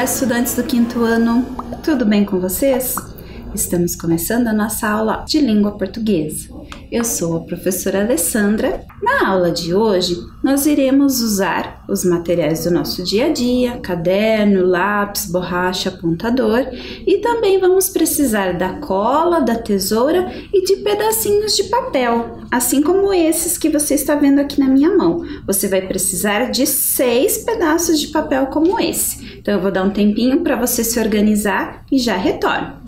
Olá, estudantes do quinto ano, tudo bem com vocês? Estamos começando a nossa aula de língua portuguesa. Eu sou a professora Alessandra. Na aula de hoje, nós iremos usar os materiais do nosso dia a dia, caderno, lápis, borracha, apontador, e também vamos precisar da cola, da tesoura e de pedacinhos de papel, assim como esses que você está vendo aqui na minha mão. Você vai precisar de 6 pedaços de papel como esse. Então eu vou dar um tempinho para você se organizar e já retorno.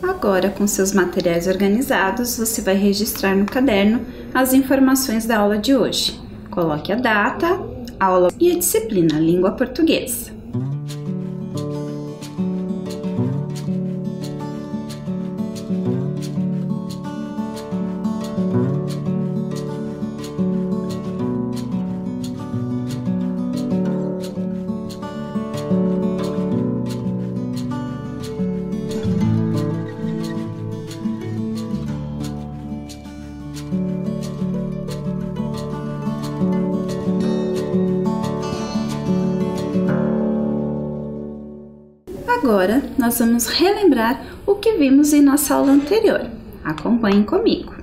Agora, com seus materiais organizados, você vai registrar no caderno as informações da aula de hoje. Coloque a data, aula e a disciplina Língua Portuguesa. Agora, nós vamos relembrar o que vimos em nossa aula anterior. Acompanhem comigo.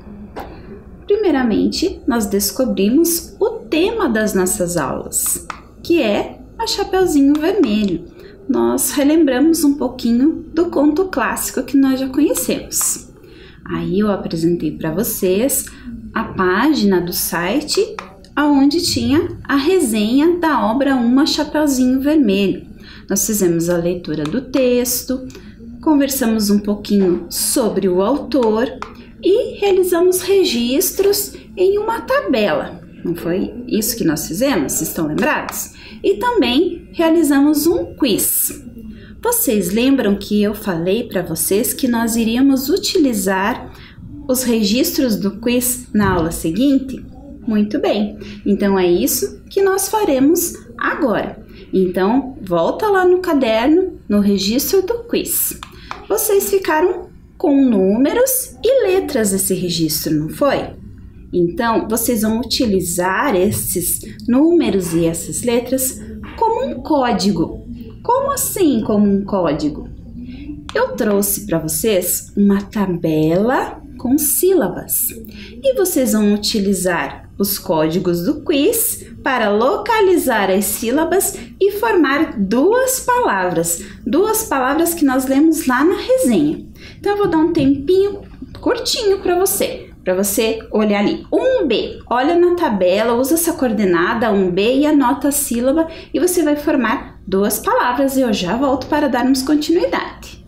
Primeiramente, nós descobrimos o tema das nossas aulas, que é a Chapeuzinho Vermelho. Nós relembramos um pouquinho do conto clássico que nós já conhecemos. Aí eu apresentei para vocês a página do site onde tinha a resenha da obra Uma Chapeuzinho Vermelho. Nós fizemos a leitura do texto, conversamos um pouquinho sobre o autor e realizamos registros em uma tabela. Não foi isso que nós fizemos? Estão lembrados? E também realizamos um quiz. Vocês lembram que eu falei para vocês que nós iríamos utilizar os registros do quiz na aula seguinte? Muito bem, então é isso que nós faremos agora. Então, volta lá no caderno, no registro do quiz. Vocês ficaram com números e letras desse registro, não foi? Então, vocês vão utilizar esses números e essas letras como um código. Como assim como um código? Eu trouxe para vocês uma tabela com sílabas e vocês vão utilizar os códigos do quiz para localizar as sílabas e formar duas palavras que nós lemos lá na resenha. Então eu vou dar um tempinho curtinho para você olhar ali. 1B, olha na tabela, usa essa coordenada 1B e anota a sílaba e você vai formar duas palavras e eu já volto para darmos continuidade.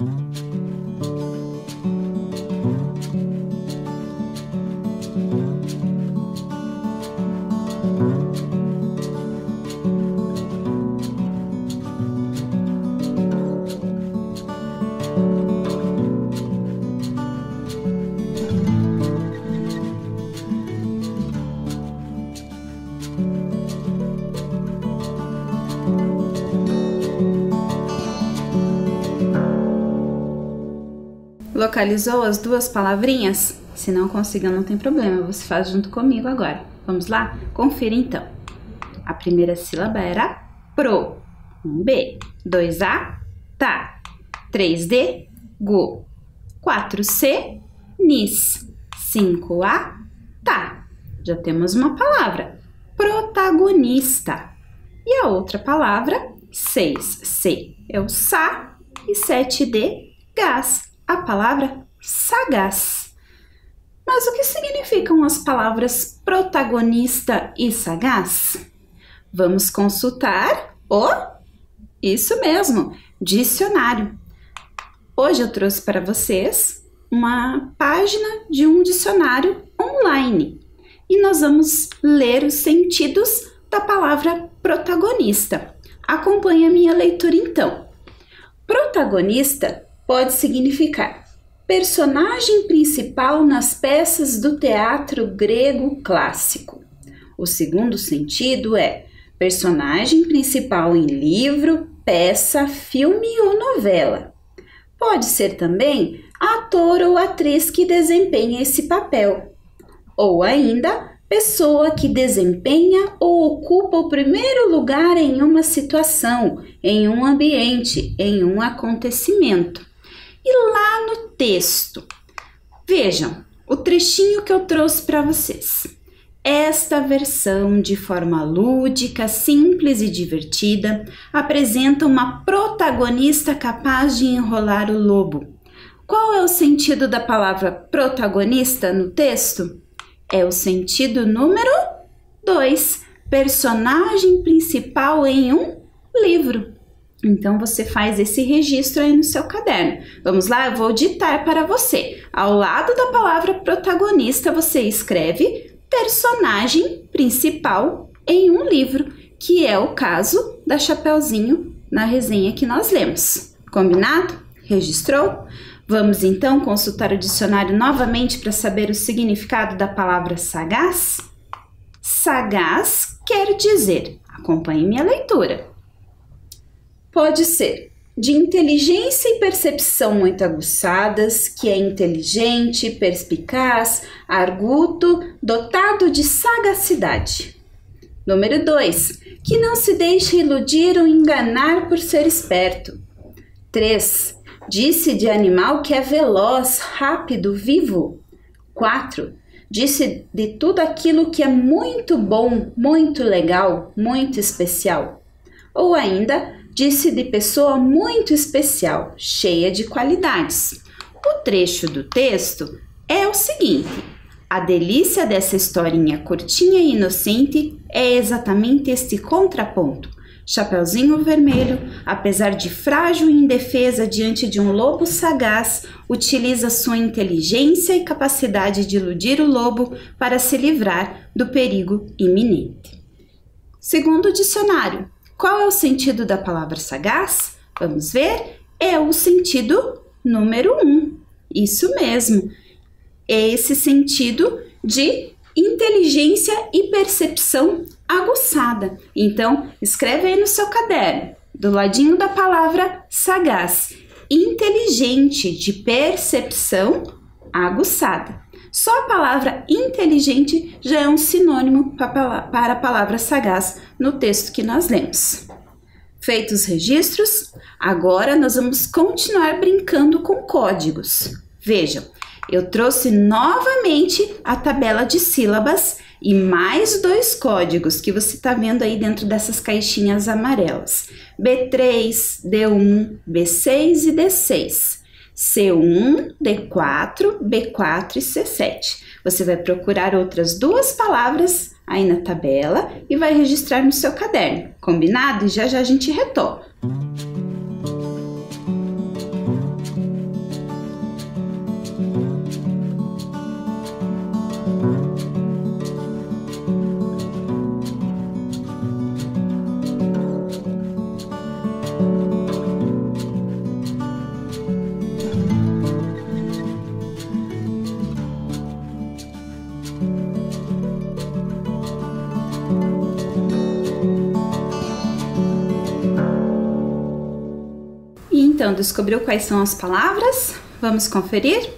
Localizou as duas palavrinhas? Se não conseguiu, não tem problema, você faz junto comigo agora. Vamos lá? Confira então. A primeira sílaba era pro. 1B. 2A, tá. 3D, go. 4C, nis. 5A, tá. Já temos uma palavra, protagonista. E a outra palavra, 6C, é o sa. E 7D, gás. A palavra sagaz. Mas o que significam as palavras protagonista e sagaz? Vamos consultar isso mesmo, dicionário. Hoje eu trouxe para vocês uma página de um dicionário online e nós vamos ler os sentidos da palavra protagonista. Acompanhe a minha leitura então. Protagonista pode significar personagem principal nas peças do teatro grego clássico. O segundo sentido é personagem principal em livro, peça, filme ou novela. Pode ser também ator ou atriz que desempenha esse papel, ou ainda pessoa que desempenha ou ocupa o primeiro lugar em uma situação, em um ambiente, em um acontecimento. E lá no texto, vejam o trechinho que eu trouxe para vocês. Esta versão, de forma lúdica, simples e divertida, apresenta uma protagonista capaz de enrolar o lobo. Qual é o sentido da palavra protagonista no texto? É o sentido número 2, personagem principal em um livro. Então, você faz esse registro aí no seu caderno. Vamos lá, eu vou ditar para você. Ao lado da palavra protagonista, você escreve personagem principal em um livro, que é o caso da Chapeuzinho na resenha que nós lemos. Combinado? Registrou? Vamos então consultar o dicionário novamente para saber o significado da palavra sagaz? Sagaz quer dizer, acompanhe minha leitura. Pode ser de inteligência e percepção muito aguçadas, que é inteligente, perspicaz, arguto, dotado de sagacidade. Número 2, que não se deixa iludir ou enganar por ser esperto. 3, disse de animal que é veloz, rápido, vivo. 4, disse de tudo aquilo que é muito bom, muito legal, muito especial. Ou ainda, disse de pessoa muito especial, cheia de qualidades. O trecho do texto é o seguinte: a delícia dessa historinha curtinha e inocente é exatamente este contraponto. Chapeuzinho Vermelho, apesar de frágil e indefesa diante de um lobo sagaz, utiliza sua inteligência e capacidade de iludir o lobo para se livrar do perigo iminente. Segundo o dicionário, qual é o sentido da palavra sagaz? Vamos ver? É o sentido número 1. Isso mesmo. É esse sentido de inteligência e percepção aguçada. Então, escreve aí no seu caderno, do ladinho da palavra sagaz, inteligente, de percepção aguçada. Só a palavra inteligente já é um sinônimo para a palavra sagaz no texto que nós lemos. Feitos os registros, agora nós vamos continuar brincando com códigos. Vejam, eu trouxe novamente a tabela de sílabas e mais 2 códigos que você está vendo aí dentro dessas caixinhas amarelas. B3, D1, B6 e D6. C1, D4, B4 e C7. Você vai procurar outras 2 palavras aí na tabela e vai registrar no seu caderno. Combinado? E já já a gente retoma. Então, descobriu quais são as palavras? Vamos conferir?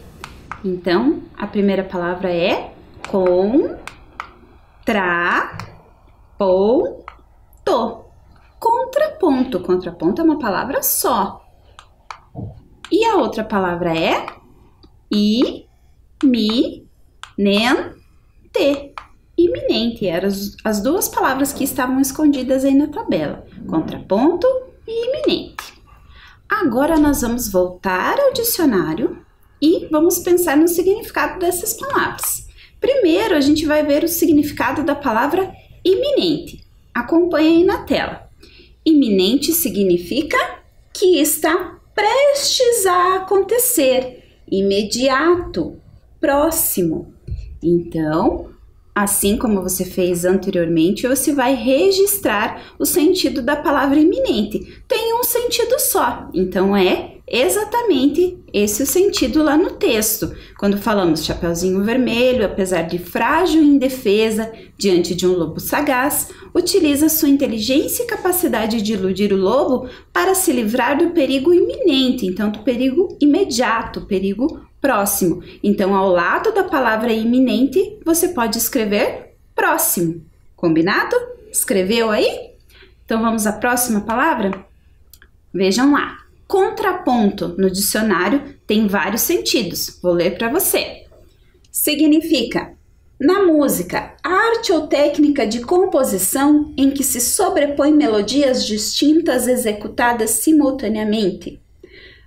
Então, a primeira palavra é contraponto. Contraponto. Contraponto é uma palavra só. E a outra palavra é iminente. Iminente. Eram as 2 palavras que estavam escondidas aí na tabela. Contraponto e iminente. Agora nós vamos voltar ao dicionário e vamos pensar no significado dessas palavras. Primeiro, a gente vai ver o significado da palavra iminente. Acompanhe aí na tela. Iminente significa que está prestes a acontecer, imediato, próximo. Então, assim como você fez anteriormente, você vai registrar o sentido da palavra iminente. Tem um sentido só, então é exatamente esse o sentido lá no texto. Quando falamos Chapeuzinho Vermelho, apesar de frágil e indefesa diante de um lobo sagaz, utiliza sua inteligência e capacidade de iludir o lobo para se livrar do perigo iminente, então do perigo imediato, perigo próximo. Então, ao lado da palavra iminente, você pode escrever próximo. Combinado? Escreveu aí? Então, vamos à próxima palavra? Vejam lá. Contraponto no dicionário tem vários sentidos. Vou ler para você. Significa, na música, a arte ou técnica de composição em que se sobrepõem melodias distintas executadas simultaneamente.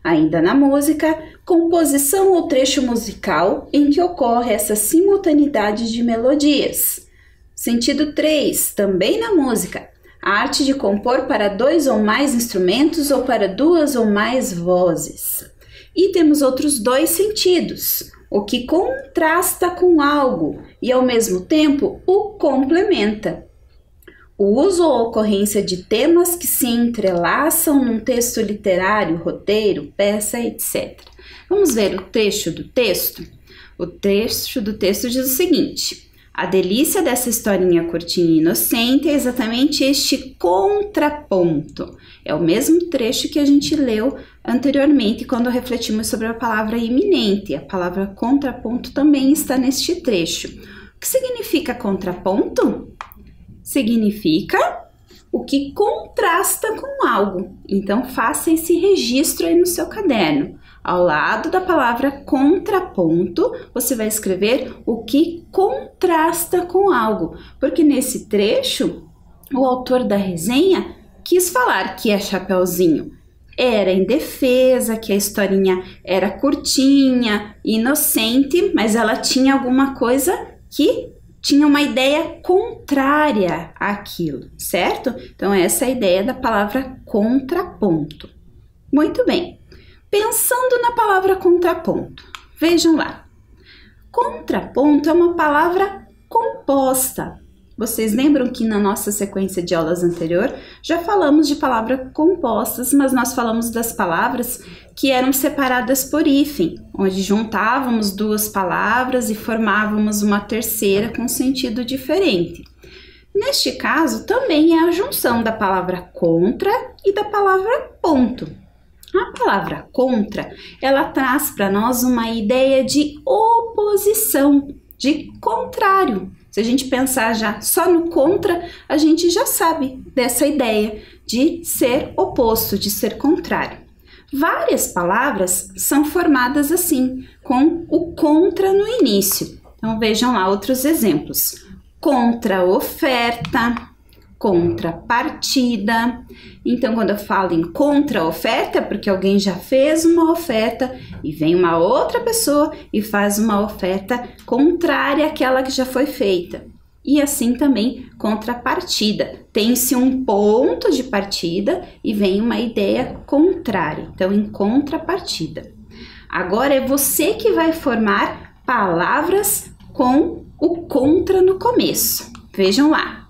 Ainda na música, composição ou trecho musical em que ocorre essa simultaneidade de melodias. Sentido 3, também na música, a arte de compor para 2 ou mais instrumentos ou para 2 ou mais vozes. E temos outros 2 sentidos, o que contrasta com algo e ao mesmo tempo o complementa. O uso ou ocorrência de temas que se entrelaçam num texto literário, roteiro, peça, etc. Vamos ver o trecho do texto? O trecho do texto diz o seguinte: a delícia dessa historinha curtinha e inocente é exatamente este contraponto. É o mesmo trecho que a gente leu anteriormente quando refletimos sobre a palavra iminente. A palavra contraponto também está neste trecho. O que significa contraponto? Significa o que contrasta com algo. Então, faça esse registro aí no seu caderno. Ao lado da palavra contraponto, você vai escrever o que contrasta com algo. Porque nesse trecho, o autor da resenha quis falar que a Chapeuzinho era indefesa, que a historinha era curtinha, inocente, mas ela tinha alguma coisa que tinha uma ideia contrária àquilo, certo? Então, essa é a ideia da palavra contraponto. Muito bem. Pensando na palavra contraponto, vejam lá. Contraponto é uma palavra composta. Vocês lembram que na nossa sequência de aulas anterior já falamos de palavras compostas, mas nós falamos das palavras que eram separadas por hífen, onde juntávamos 2 palavras e formávamos uma terceira com sentido diferente. Neste caso, também é a junção da palavra contra e da palavra ponto. A palavra contra, ela traz para nós uma ideia de oposição, de contrário. Se a gente pensar já só no contra, a gente já sabe dessa ideia de ser oposto, de ser contrário. Várias palavras são formadas assim, com o contra no início. Então vejam lá outros exemplos. Contra-oferta, contrapartida. Então, quando eu falo em contra-oferta, é porque alguém já fez uma oferta e vem uma outra pessoa e faz uma oferta contrária àquela que já foi feita. E assim também contrapartida. Tem-se um ponto de partida e vem uma ideia contrária. Então, em contrapartida. Agora é você que vai formar palavras com o contra no começo. Vejam lá.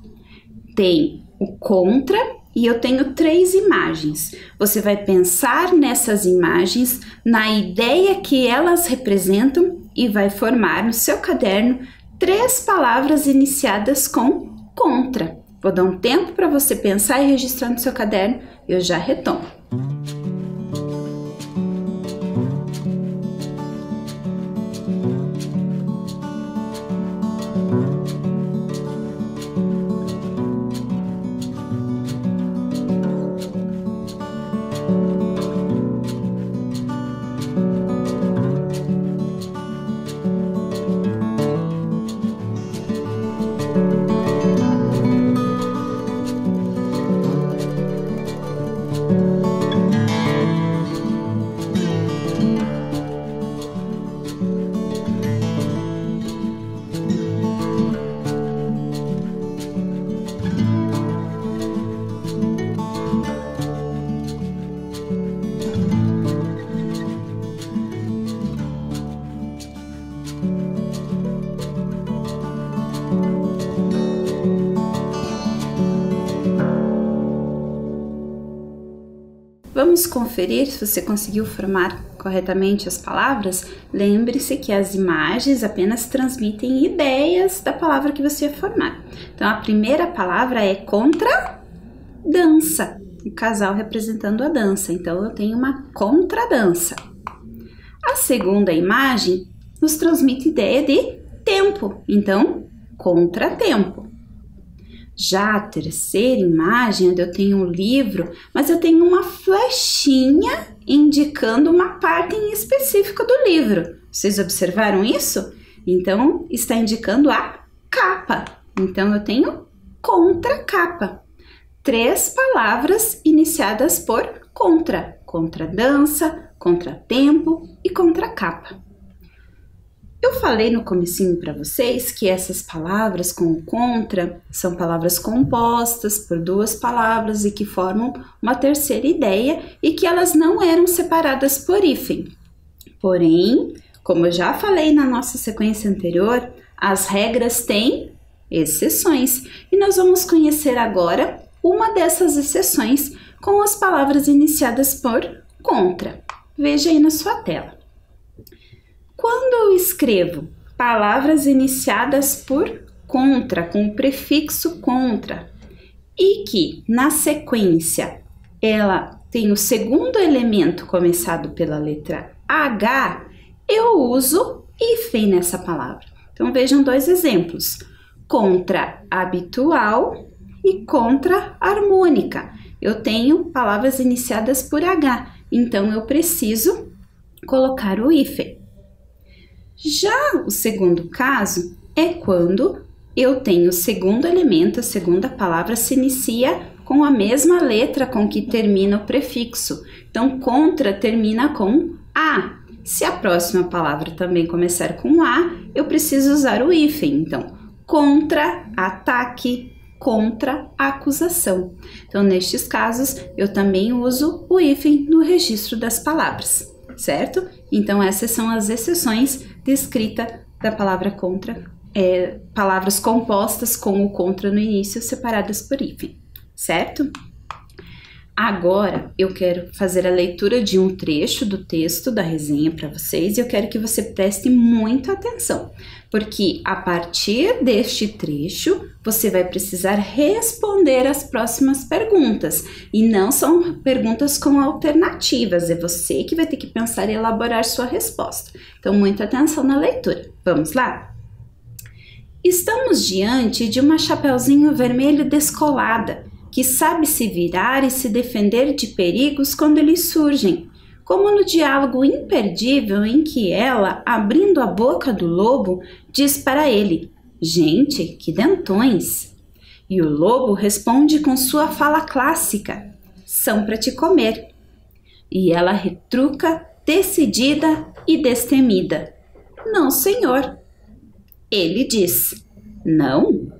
Tem o contra e eu tenho 3 imagens. Você vai pensar nessas imagens, na ideia que elas representam e vai formar no seu caderno 3 palavras iniciadas com contra. Vou dar um tempo para você pensar e registrar no seu caderno e eu já retomo. Vamos conferir se você conseguiu formar corretamente as palavras? Lembre-se que as imagens apenas transmitem ideias da palavra que você ia formar. Então, a primeira palavra é contradança, o casal representando a dança. Então, eu tenho uma contradança. A segunda imagem nos transmite ideia de tempo. Então, contratempo. Já a terceira imagem, onde eu tenho um livro, mas eu tenho uma flechinha indicando uma parte em específico do livro. Vocês observaram isso? Então, está indicando a capa. Então, eu tenho contracapa. 3 palavras iniciadas por contra. Contradança, contratempo e contracapa. Eu falei no comecinho para vocês que essas palavras com o contra são palavras compostas por 2 palavras e que formam uma terceira ideia e que elas não eram separadas por hífen. Porém, como eu já falei na nossa sequência anterior, as regras têm exceções e nós vamos conhecer agora uma dessas exceções com as palavras iniciadas por contra. Veja aí na sua tela. Quando eu escrevo palavras iniciadas por contra, com o prefixo contra, e que na sequência ela tem o segundo elemento começado pela letra H, eu uso hífen nessa palavra. Então vejam 2 exemplos: contra habitual e contra harmônica. Eu tenho palavras iniciadas por H, então eu preciso colocar o hífen. Já o segundo caso é quando eu tenho o segundo elemento, a segunda palavra se inicia com a mesma letra com que termina o prefixo. Então, contra termina com A. Se a próxima palavra também começar com A, eu preciso usar o hífen. Então, contra ataque, contra acusação. Então, nestes casos, eu também uso o hífen no registro das palavras, certo? Então, essas são as exceções de escrita da palavra contra, palavras compostas com o contra no início, separadas por hífen, certo? Agora, eu quero fazer a leitura de um trecho do texto da resenha para vocês e eu quero que você preste muita atenção, porque a partir deste trecho, você vai precisar responder as próximas perguntas. E não são perguntas com alternativas, é você que vai ter que pensar e elaborar sua resposta. Então, muita atenção na leitura. Vamos lá? Estamos diante de uma Chapeuzinho Vermelho descolada, que sabe se virar e se defender de perigos quando eles surgem, como no diálogo imperdível em que ela, abrindo a boca do lobo, diz para ele: "Gente, que dentões!" E o lobo responde com sua fala clássica: "São para te comer." E ela retruca, decidida e destemida: "Não, senhor." Ele diz: "Não?"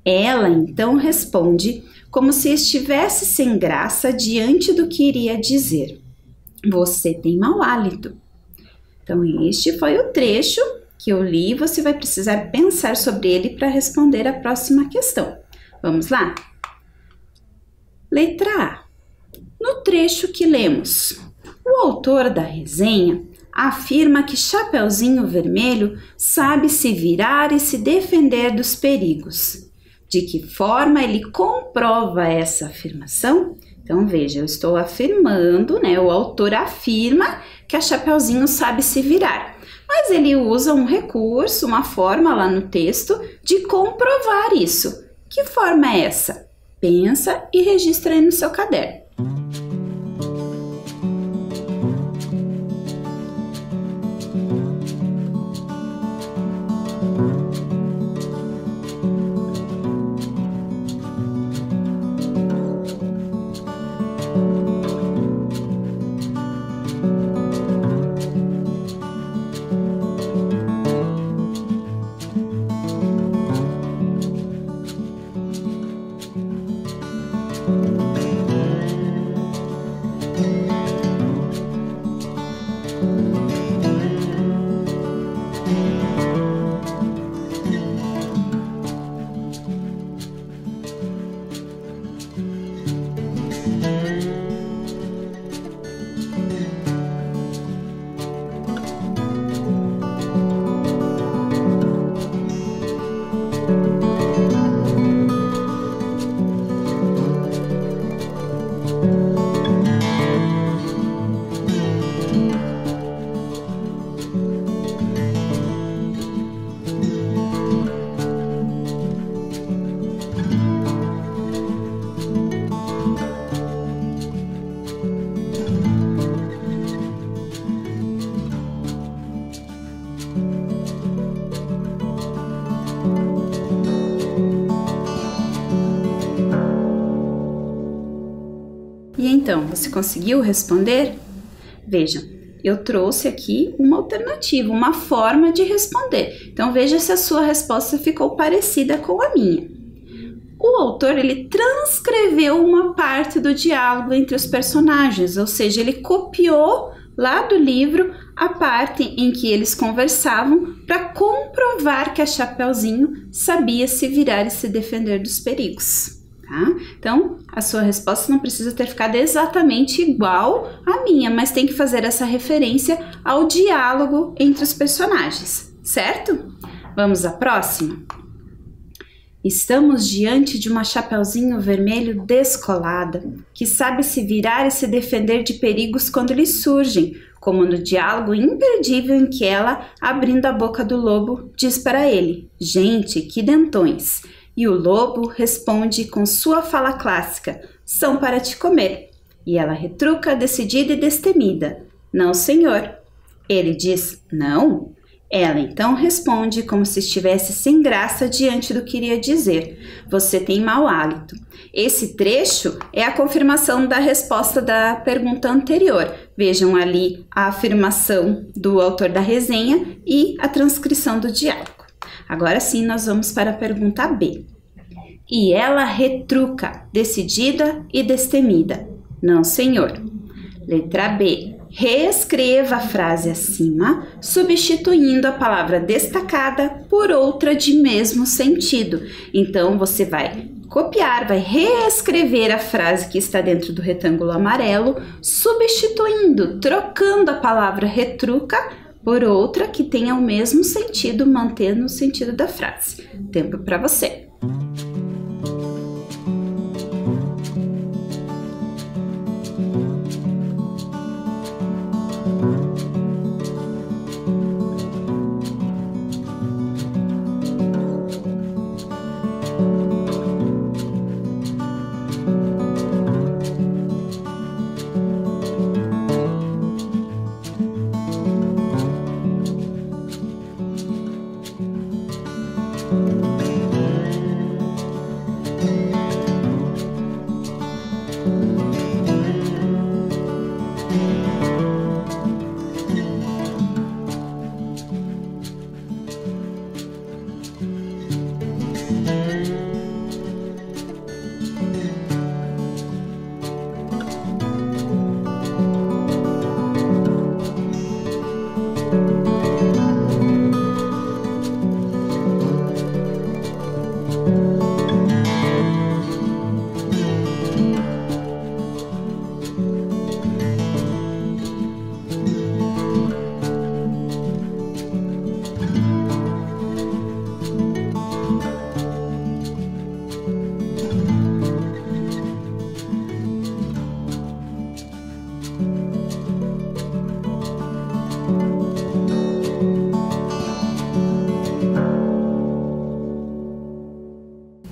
Ela então responde, como se estivesse sem graça diante do que iria dizer: "Você tem mau hálito." Então, este foi o trecho que eu li. Você vai precisar pensar sobre ele para responder a próxima questão. Vamos lá? Letra A. No trecho que lemos, o autor da resenha afirma que Chapeuzinho Vermelho sabe se virar e se defender dos perigos. De que forma ele comprova essa afirmação? Então, veja, eu estou afirmando, né? O autor afirma que a Chapeuzinho sabe se virar. Mas ele usa um recurso, uma forma lá no texto de comprovar isso. Que forma é essa? Pensa e registra aí no seu caderno. então? Você conseguiu responder? Vejam, eu trouxe aqui uma alternativa, uma forma de responder. Então, veja se a sua resposta ficou parecida com a minha. O autor, ele transcreveu uma parte do diálogo entre os personagens, ou seja, ele copiou lá do livro a parte em que eles conversavam para comprovar que a Chapeuzinho sabia se virar e se defender dos perigos. Tá? Então, a sua resposta não precisa ter ficado exatamente igual à minha, mas tem que fazer essa referência ao diálogo entre os personagens, certo? Vamos à próxima? Estamos diante de uma Chapeuzinho Vermelho descolada, que sabe se virar e se defender de perigos quando eles surgem, como no diálogo imperdível em que ela, abrindo a boca do lobo, diz para ele: "Gente, que dentões!" E o lobo responde com sua fala clássica: "São para te comer." E ela retruca, decidida e destemida: "Não, senhor." Ele diz: "Não?" Ela então responde como se estivesse sem graça diante do que iria dizer: "Você tem mau hálito." Esse trecho é a confirmação da resposta da pergunta anterior. Vejam ali a afirmação do autor da resenha e a transcrição do diálogo. Agora sim, nós vamos para a pergunta B. E ela retruca, decidida e destemida: "Não, senhor." Letra B. Reescreva a frase acima, substituindo a palavra destacada por outra de mesmo sentido. Então, você vai copiar, vai reescrever a frase que está dentro do retângulo amarelo, substituindo, trocando a palavra retruca por outra que tenha o mesmo sentido, mantendo o sentido da frase. Tempo para você.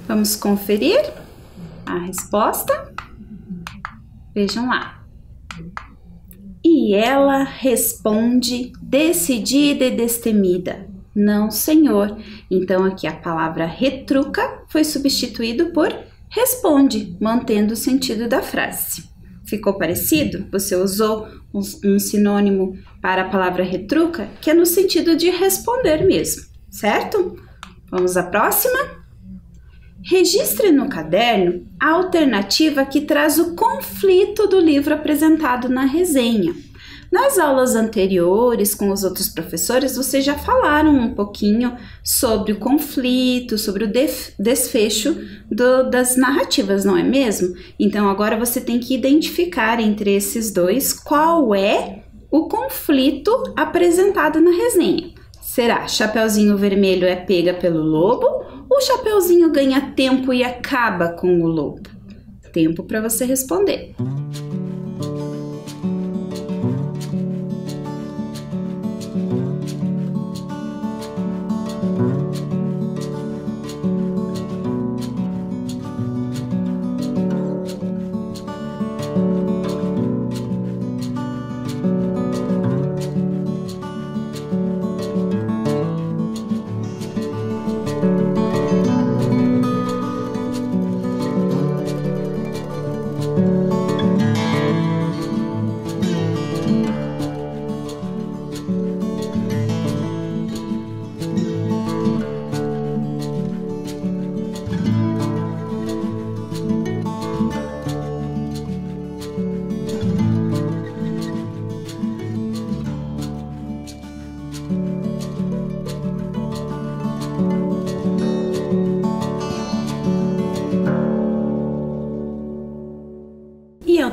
Vamos conferir a resposta? Vejam lá. E ela responde, decidida e destemida: "Não, senhor." Então, aqui a palavra retruca foi substituído por responde, mantendo o sentido da frase. Ficou parecido? Você usou um sinônimo para a palavra retruca, que é no sentido de responder mesmo, certo? Vamos à próxima? Registre no caderno a alternativa que traz o conflito do livro apresentado na resenha. Nas aulas anteriores, com os outros professores, vocês já falaram um pouquinho sobre o conflito, sobre o desfecho das narrativas, não é mesmo? Então, agora você tem que identificar entre esses dois qual é o conflito apresentado na resenha. Será Chapeuzinho Vermelho é pega pelo lobo ou Chapeuzinho ganha tempo e acaba com o lobo? Tempo para você responder.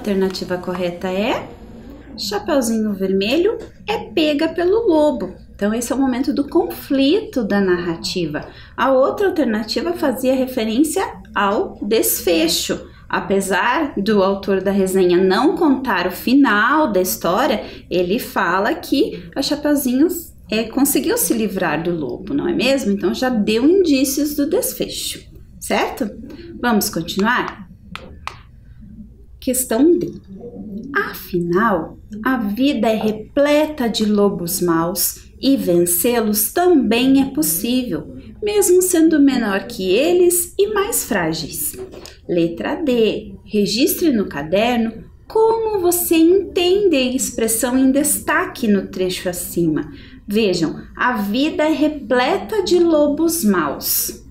alternativa correta é Chapeuzinho Vermelho é pega pelo lobo. Então, esse é o momento do conflito da narrativa. A outra alternativa fazia referência ao desfecho. Apesar do autor da resenha não contar o final da história, ele fala que a Chapeuzinho conseguiu se livrar do lobo, não é mesmo? Então, já deu indícios do desfecho, certo? Vamos continuar? Questão D. Afinal, a vida é repleta de lobos maus e vencê-los também é possível, mesmo sendo menor que eles e mais frágeis. Letra D. Registre no caderno como você entende a expressão em destaque no trecho acima. Vejam, a vida é repleta de lobos maus.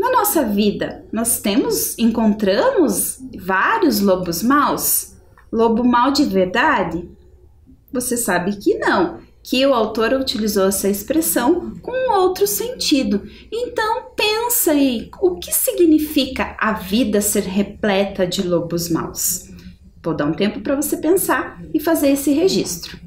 Na nossa vida, nós encontramos vários lobos maus? Lobo mau de verdade? Você sabe que não, que o autor utilizou essa expressão com um outro sentido. Então, pensa aí, o que significa a vida ser repleta de lobos maus? Vou dar um tempo para você pensar e fazer esse registro.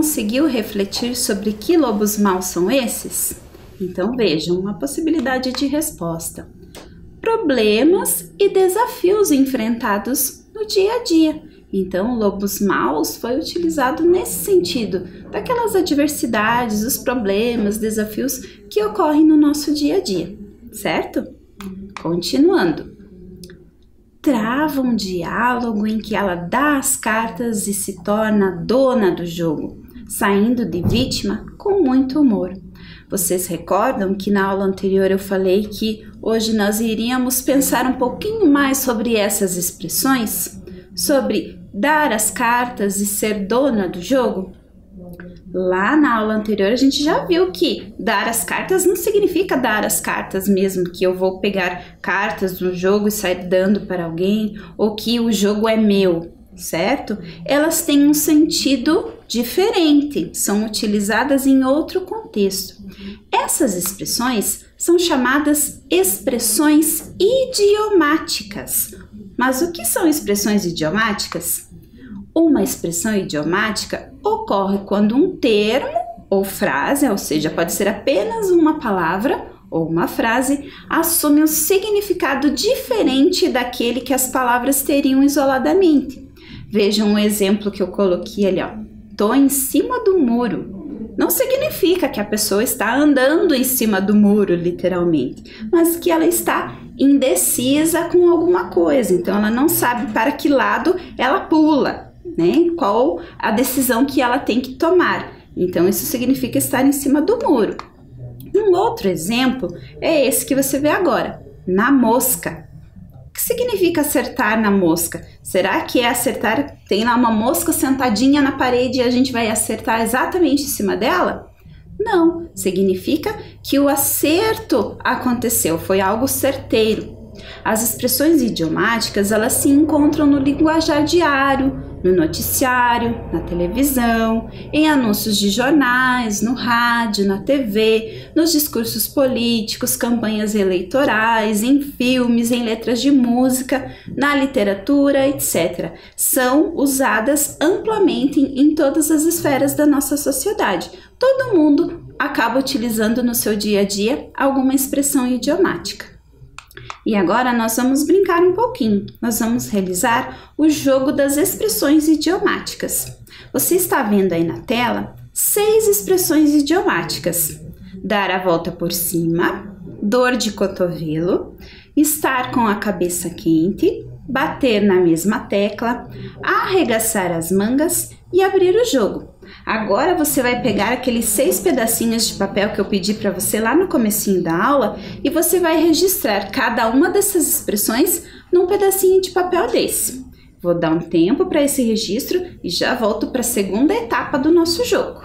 Conseguiu refletir sobre que lobos maus são esses? Então vejam uma possibilidade de resposta. Problemas e desafios enfrentados no dia a dia. Então, lobos maus foi utilizado nesse sentido, daquelas adversidades, os problemas, desafios que ocorrem no nosso dia a dia, certo? Continuando. Trava um diálogo em que ela dá as cartas e se torna dona do jogo, saindo de vítima com muito humor. Vocês recordam que na aula anterior eu falei que hoje nós iríamos pensar um pouquinho mais sobre essas expressões? Sobre dar as cartas e ser dona do jogo? Lá na aula anterior a gente já viu que dar as cartas não significa dar as cartas mesmo, que eu vou pegar cartas do jogo e sair dando para alguém, ou que o jogo é meu, certo? Elas têm um sentido diferente, são utilizadas em outro contexto. Essas expressões são chamadas expressões idiomáticas. Mas o que são expressões idiomáticas? Uma expressão idiomática ocorre quando um termo ou frase, ou seja, pode ser apenas uma palavra ou uma frase, assume um significado diferente daquele que as palavras teriam isoladamente. Vejam um exemplo que eu coloquei ali, ó. Tô em cima do muro. Não significa que a pessoa está andando em cima do muro, literalmente, mas que ela está indecisa com alguma coisa. Então, ela não sabe para que lado ela pula, né? Qual a decisão que ela tem que tomar. Então, isso significa estar em cima do muro. Um outro exemplo é esse que você vê agora, na mosca. O que significa acertar na mosca? Será que é acertar, tem lá uma mosca sentadinha na parede e a gente vai acertar exatamente em cima dela? Não, significa que o acerto aconteceu, foi algo certeiro. As expressões idiomáticas, elas se encontram no linguajar diário, no noticiário, na televisão, em anúncios de jornais, no rádio, na TV, nos discursos políticos, campanhas eleitorais, em filmes, em letras de música, na literatura, etc. São usadas amplamente em todas as esferas da nossa sociedade. Todo mundo acaba utilizando no seu dia a dia alguma expressão idiomática. E agora nós vamos brincar um pouquinho. Nós vamos realizar o jogo das expressões idiomáticas. Você está vendo aí na tela 6 expressões idiomáticas: dar a volta por cima, dor de cotovelo, estar com a cabeça quente, bater na mesma tecla, arregaçar as mangas e abrir o jogo. Agora você vai pegar aqueles 6 pedacinhos de papel que eu pedi para você lá no comecinho da aula e você vai registrar cada uma dessas expressões num pedacinho de papel desse. Vou dar um tempo para esse registro e já volto para a segunda etapa do nosso jogo.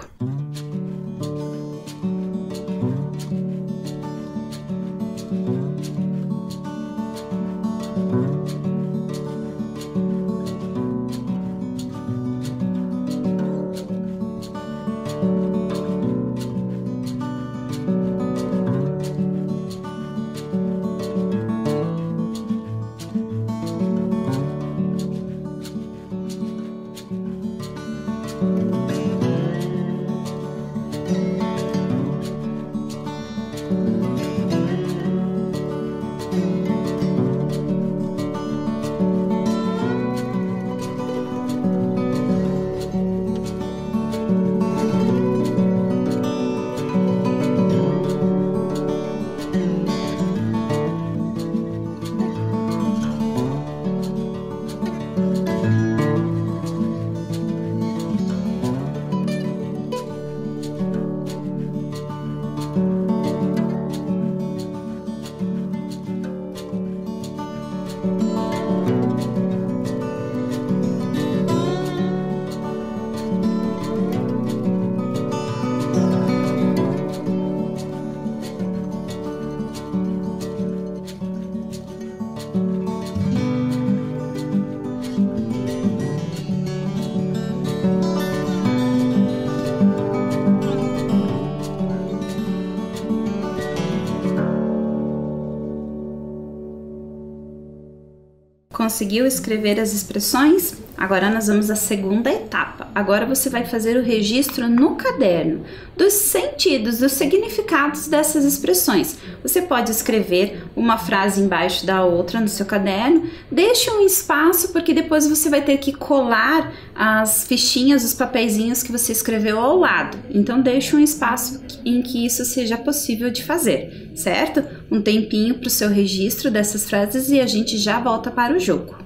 Conseguiu escrever as expressões? Agora nós vamos à segunda etapa. Agora você vai fazer o registro no caderno dos sentidos, dos significados dessas expressões. Você pode escrever uma frase embaixo da outra no seu caderno. Deixe um espaço, porque depois você vai ter que colar as fichinhas, os papeizinhos que você escreveu ao lado. Então deixe um espaço em que isso seja possível de fazer, certo? Um tempinho para o seu registro dessas frases e a gente já volta para o jogo.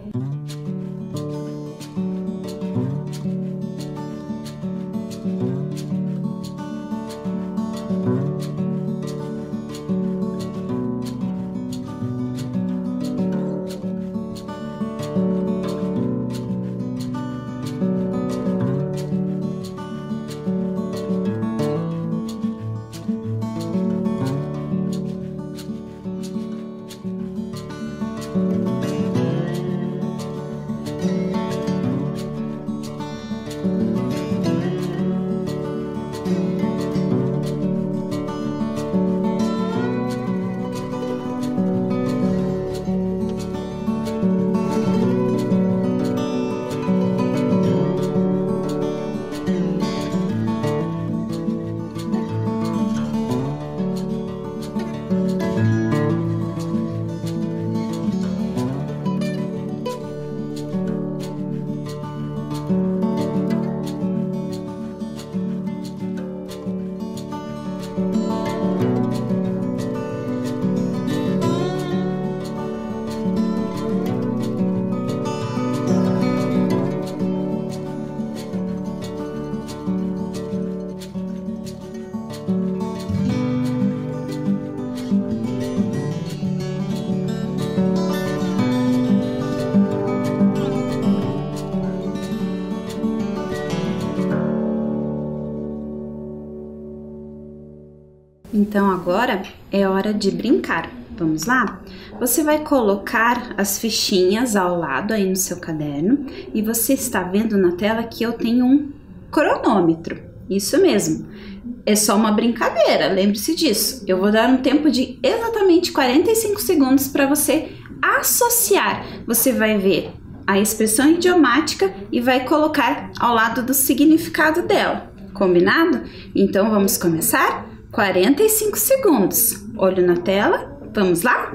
Então agora é hora de brincar. Vamos lá? Você vai colocar as fichinhas ao lado aí no seu caderno e você está vendo na tela que eu tenho um cronômetro. Isso mesmo. É só uma brincadeira, lembre-se disso. Eu vou dar um tempo de exatamente 45 segundos para você associar. Você vai ver a expressão idiomática e vai colocar ao lado do significado dela. Combinado? Então vamos começar? 45 segundos. Olho na tela. Vamos lá?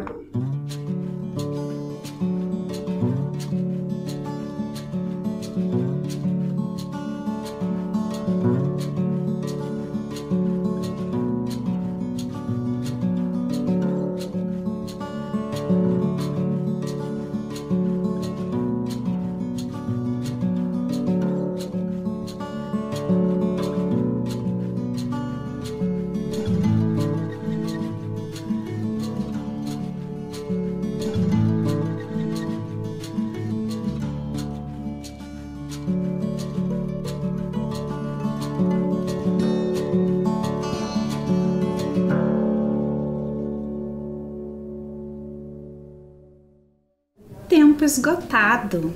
Tempo esgotado.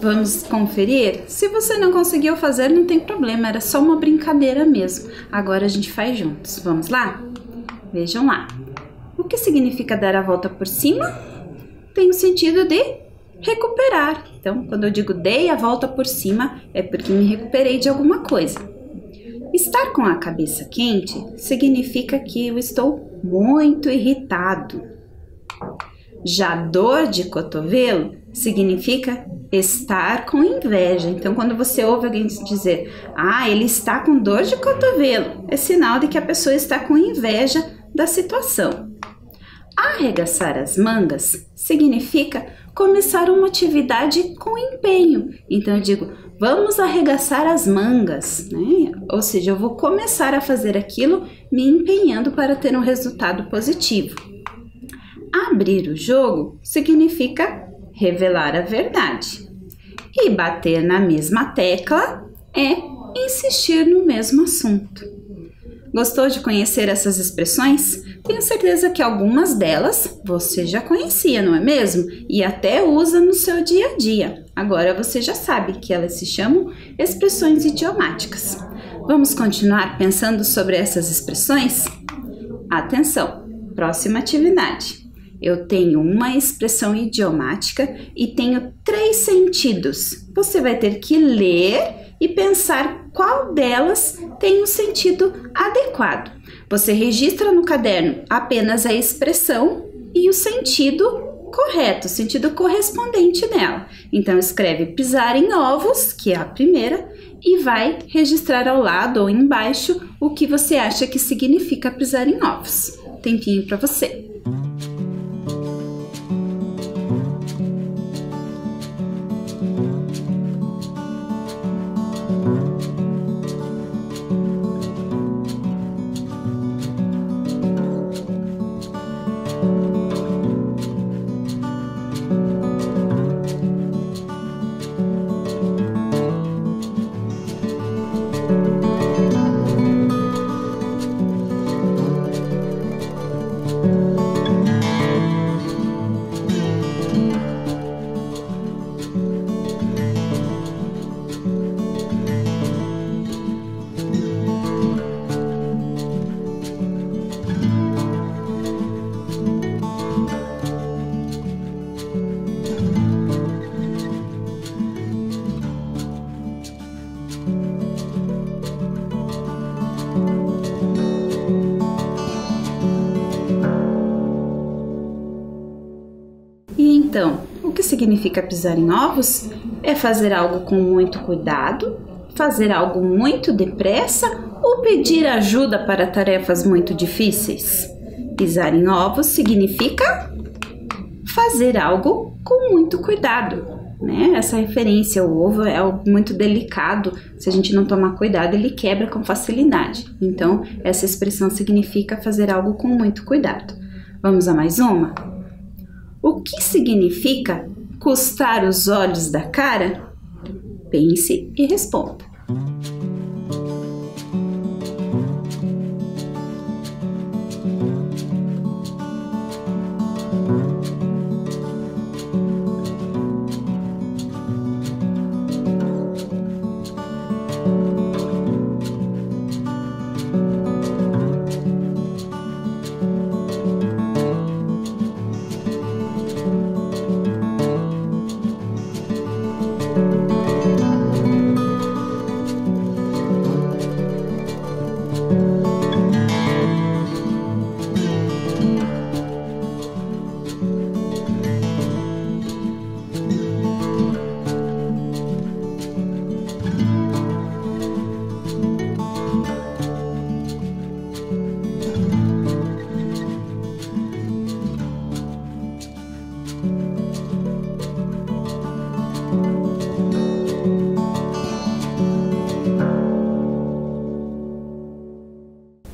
Vamos conferir? Se você não conseguiu fazer, não tem problema, era só uma brincadeira mesmo. Agora a gente faz juntos. Vamos lá? Vejam lá. O que significa dar a volta por cima? Tem o sentido de recuperar. Então, quando eu digo dei a volta por cima, é porque me recuperei de alguma coisa. Estar com a cabeça quente significa que eu estou muito irritado. Já dor de cotovelo significa estar com inveja. Então, quando você ouve alguém dizer, ele está com dor de cotovelo, é sinal de que a pessoa está com inveja da situação. Arregaçar as mangas significa começar uma atividade com empenho. Então, eu digo, vamos arregaçar as mangas, né? Ou seja, eu vou começar a fazer aquilo me empenhando para ter um resultado positivo. Abrir o jogo significa revelar a verdade. E bater na mesma tecla é insistir no mesmo assunto. Gostou de conhecer essas expressões? Tenho certeza que algumas delas você já conhecia, não é mesmo? E até usa no seu dia a dia. Agora você já sabe que elas se chamam expressões idiomáticas. Vamos continuar pensando sobre essas expressões? Atenção! Próxima atividade. Eu tenho uma expressão idiomática e tenho 3 sentidos. Você vai ter que ler e pensar qual delas tem o sentido adequado. Você registra no caderno apenas a expressão e o sentido correto, o sentido correspondente dela. Então, escreve pisar em ovos, que é a primeira, e vai registrar ao lado ou embaixo o que você acha que significa pisar em ovos. Tempinho para você. Então, o que significa pisar em ovos? É fazer algo com muito cuidado, fazer algo muito depressa ou pedir ajuda para tarefas muito difíceis? Pisar em ovos significa fazer algo com muito cuidado, né? Essa referência, o ovo é algo muito delicado, se a gente não tomar cuidado, ele quebra com facilidade. Então, essa expressão significa fazer algo com muito cuidado. Vamos a mais uma? O que significa custar os olhos da cara? Pense e responda.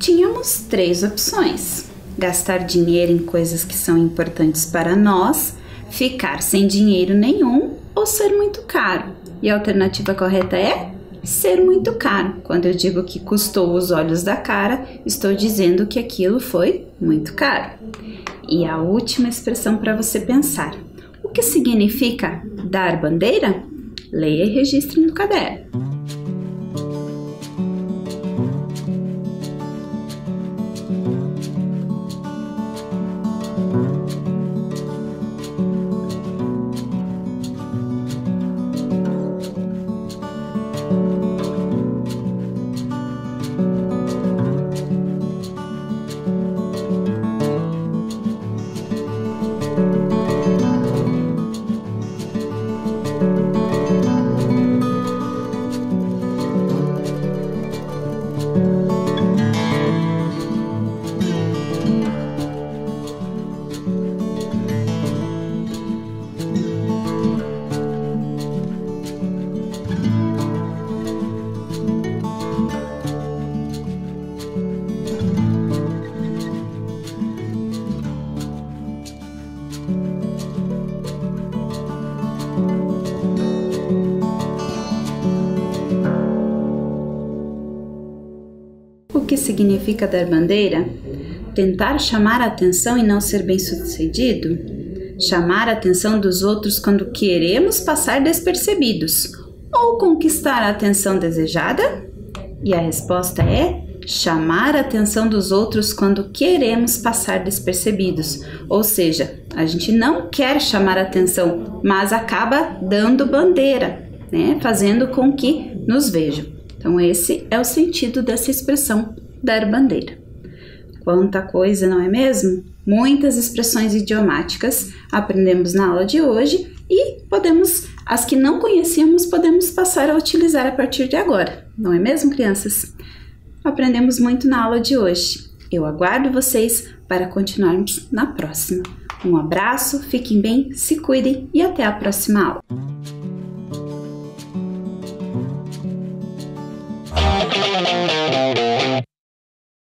tínhamos 3 opções: gastar dinheiro em coisas que são importantes para nós, ficar sem dinheiro nenhum ou ser muito caro. E a alternativa correta é ser muito caro. Quando eu digo que custou os olhos da cara, estou dizendo que aquilo foi muito caro. E a última expressão para você pensar: o que significa dar bandeira? Leia e registre no caderno. O que significa dar bandeira? Tentar chamar a atenção e não ser bem-sucedido? Chamar a atenção dos outros quando queremos passar despercebidos? Ou conquistar a atenção desejada? E a resposta é chamar a atenção dos outros quando queremos passar despercebidos. Ou seja, a gente não quer chamar a atenção, mas acaba dando bandeira, né? Fazendo com que nos vejam. Então, esse é o sentido dessa expressão, dar bandeira. Quanta coisa, não é mesmo? Muitas expressões idiomáticas aprendemos na aula de hoje e as que não conhecíamos, podemos passar a utilizar a partir de agora. Não é mesmo, crianças? Aprendemos muito na aula de hoje. Eu aguardo vocês para continuarmos na próxima. Um abraço, fiquem bem, se cuidem e até a próxima aula.